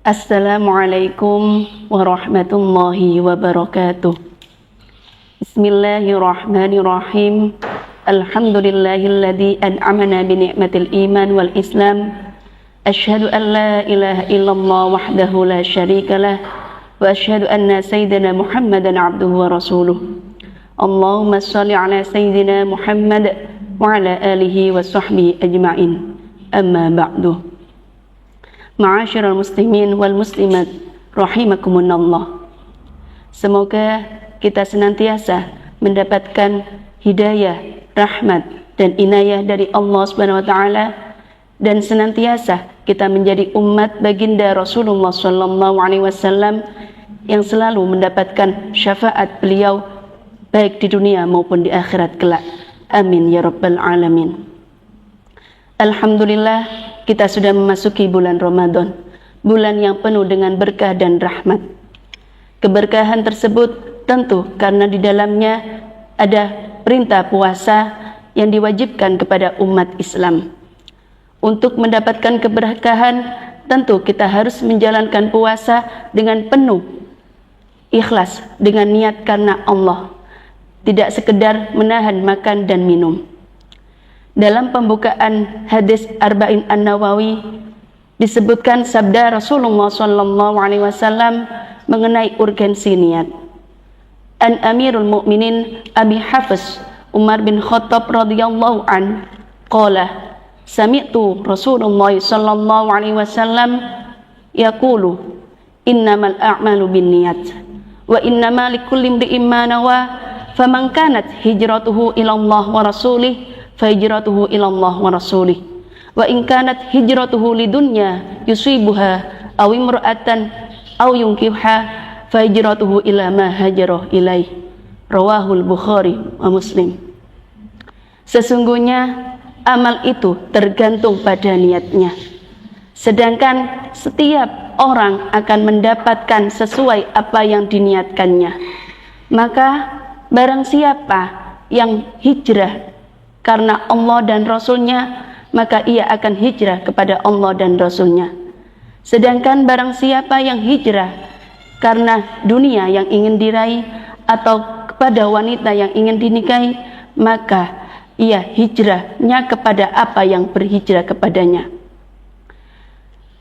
Assalamualaikum warahmatullahi wabarakatuh. Bismillahirrahmanirrahim. Alhamdulillahilladzi an'amana bi ni'matil iman wal islam. Asyhadu an la ilaha illallah wahdahu la syarikalah wa asyhadu anna sayyidina Muhammadan abduhu wa rasuluh. Allahumma shalli ala sayyidina Muhammad wa ala alihi wa sahbihi ajma'in. Amma ba'du. Ma'asyiral muslimin wal muslimat rahimakumullah. Semoga kita senantiasa mendapatkan hidayah, rahmat dan inayah dari Allah Subhanahu wa taala, dan senantiasa kita menjadi umat baginda Rasulullah sallallahu alaihi wasallam yang selalu mendapatkan syafaat beliau baik di dunia maupun di akhirat kelak. Amin ya rabbal alamin. Alhamdulillah, kita sudah memasuki bulan Ramadan, bulan yang penuh dengan berkah dan rahmat. Keberkahan tersebut tentu karena di dalamnya ada perintah puasa yang diwajibkan kepada umat Islam. Untuk mendapatkan keberkahan, tentu kita harus menjalankan puasa dengan penuh ikhlas, dengan niat karena Allah, tidak sekedar menahan makan dan minum. Dalam pembukaan hadis Arba'in An-Nawawi disebutkan sabda Rasulullah sallallahu alaihi wasallam mengenai urgensi niat. An Amirul Mukminin Abi Hafs Umar bin Khattab radhiyallahu an qala sami'tu Rasulullah sallallahu alaihi wasallam yaqulu innamal a'malu binniyat wa innamal likulli imri'in ma nawa faman kanat hijratuhu ila Allah wa rasulih fahijratuhu ilallah wa rasulih wa in kanat hijratuhu lidunya yusibuha aw imra'atan aw yunkihha fahijratuhu ila ma hajara ilaih. Rawahul Bukhari wa Muslim. Sesungguhnya amal itu tergantung pada niatnya, sedangkan setiap orang akan mendapatkan sesuai apa yang diniatkannya. Maka barang siapa yang hijrah karena Allah dan Rasulnya, maka ia akan hijrah kepada Allah dan Rasulnya. Sedangkan barang siapa yang hijrah karena dunia yang ingin diraih atau kepada wanita yang ingin dinikahi, maka ia hijrahnya kepada apa yang berhijrah kepadanya.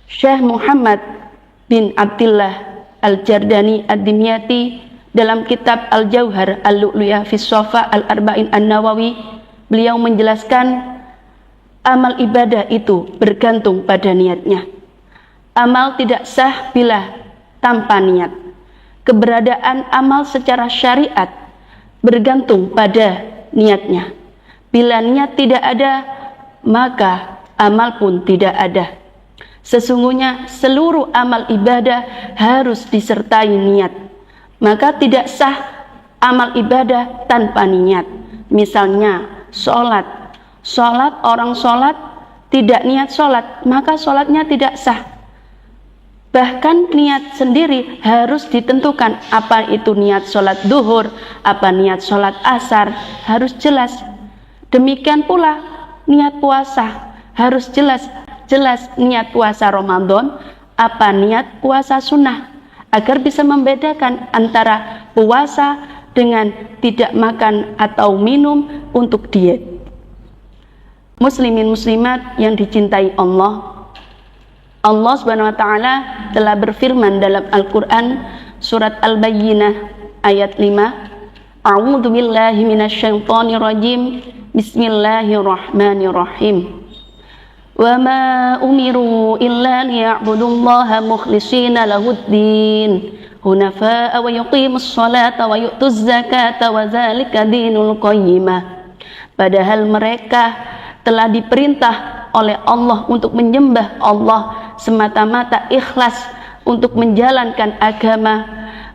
Syekh Muhammad bin Abdullah Al-Jardani Ad-Dimyati dalam kitab Al-Jauhar Al-Lu'lu'iyah fi Shafa Al-Arba'in An-Nawawi, beliau menjelaskan amal ibadah itu bergantung pada niatnya. Amal tidak sah bila tanpa niat. Keberadaan amal secara syariat bergantung pada niatnya. Bila niat tidak ada, maka amal pun tidak ada. Sesungguhnya seluruh amal ibadah harus disertai niat. Maka tidak sah amal ibadah tanpa niat. Misalnya sholat orang sholat tidak niat sholat, maka sholatnya tidak sah. Bahkan niat sendiri harus ditentukan, apa itu niat sholat duhur, apa niat sholat asar, harus jelas. Demikian pula niat puasa harus jelas niat puasa Ramadan, apa niat puasa sunnah, agar bisa membedakan antara puasa dengan tidak makan atau minum untuk diet. Muslimin muslimat yang dicintai Allah, Allah Subhanahu wa taala telah berfirman dalam Al-Qur'an surat Al-Bayyinah ayat 5, A'udzu billahi minasyaitonir rajim. Bismillahirrahmanirrahim. Wa ma umiru illa liya'budullaha mukhlishina lahuddin hunafa'a wa yuqimus sholata wa yu'tuz zakata wa dzalika dinul qayyimah. Padahal mereka telah diperintah oleh Allah untuk menyembah Allah semata-mata ikhlas, untuk menjalankan agama,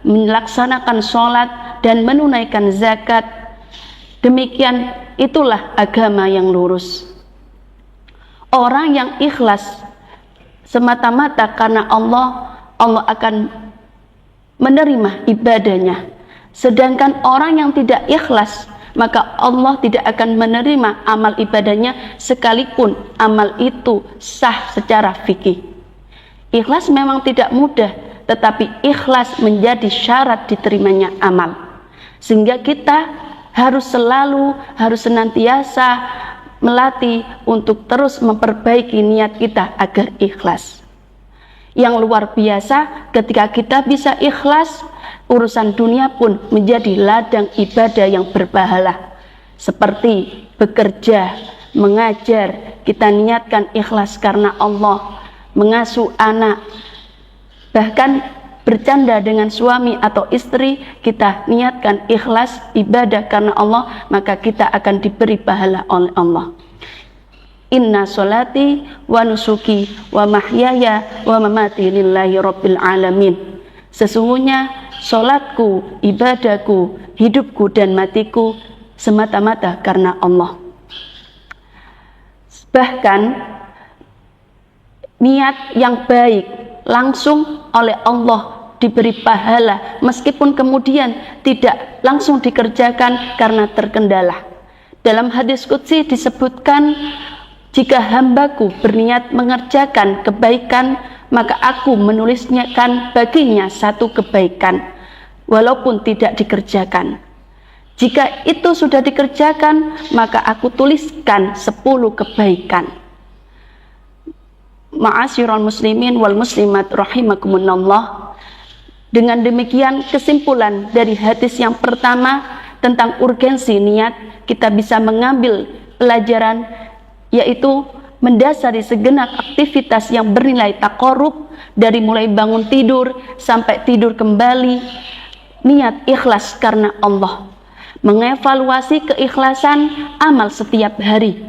melaksanakan sholat dan menunaikan zakat. Demikian itulah agama yang lurus. Orang yang ikhlas semata-mata karena Allah, Allah akan menerima ibadahnya. Sedangkan orang yang tidak ikhlas, maka Allah tidak akan menerima amal ibadahnya sekalipun amal itu sah secara fikih. Ikhlas memang tidak mudah, tetapi ikhlas menjadi syarat diterimanya amal. Sehingga kita harus senantiasa melatih untuk terus memperbaiki niat kita agar ikhlas. Yang luar biasa, ketika kita bisa ikhlas, urusan dunia pun menjadi ladang ibadah yang berpahala. Seperti bekerja, mengajar, kita niatkan ikhlas karena Allah, mengasuh anak, bahkan bercanda dengan suami atau istri, kita niatkan ikhlas ibadah karena Allah, maka kita akan diberi pahala oleh Allah. Inna sholati wa nusuki wa mahyaya wa mamati lillahi rabbil alamin. Sesungguhnya sholatku, ibadahku, hidupku dan matiku semata-mata karena Allah. Bahkan niat yang baik langsung oleh Allah diberi pahala, meskipun kemudian tidak langsung dikerjakan karena terkendala. Dalam hadis qudsi disebutkan, jika hambaku berniat mengerjakan kebaikan, maka aku menuliskan baginya satu kebaikan, walaupun tidak dikerjakan. Jika itu sudah dikerjakan, maka aku tuliskan 10 kebaikan. Ma'asyiral muslimin wal muslimat rahimakumullah. Dengan demikian kesimpulan dari hadis yang pertama tentang urgensi niat, kita bisa mengambil pelajaran, yaitu mendasari segenap aktivitas yang bernilai taqarrub, dari mulai bangun tidur sampai tidur kembali, niat ikhlas karena Allah. Mengevaluasi keikhlasan amal setiap hari.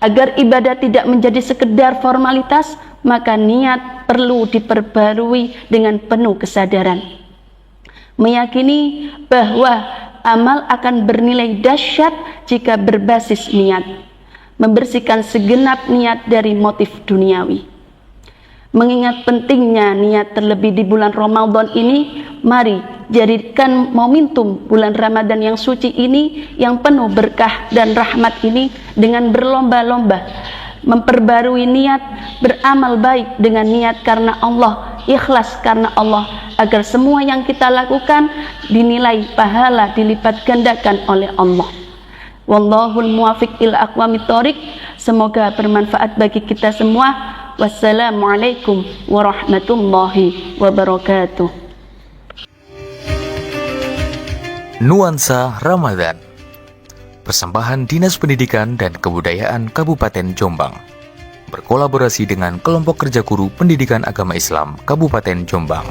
Agar ibadah tidak menjadi sekedar formalitas, maka niat perlu diperbarui dengan penuh kesadaran. Meyakini bahwa amal akan bernilai dahsyat jika berbasis niat. Membersihkan segenap niat dari motif duniawi. Mengingat pentingnya niat terlebih di bulan Ramadan ini, mari jadikan momentum bulan Ramadan yang suci ini, yang penuh berkah dan rahmat ini, dengan berlomba-lomba memperbarui niat, beramal baik dengan niat karena Allah, ikhlas karena Allah, agar semua yang kita lakukan dinilai pahala dilipat gandakan oleh Allah. Wallahul muwafiq ila aqwamit thoriq. Semoga bermanfaat bagi kita semua. Wassalamualaikum warahmatullahi wabarakatuh. Nuansa Ramadan, persembahan Dinas Pendidikan dan Kebudayaan Kabupaten Jombang, berkolaborasi dengan Kelompok Kerja Guru Pendidikan Agama Islam Kabupaten Jombang.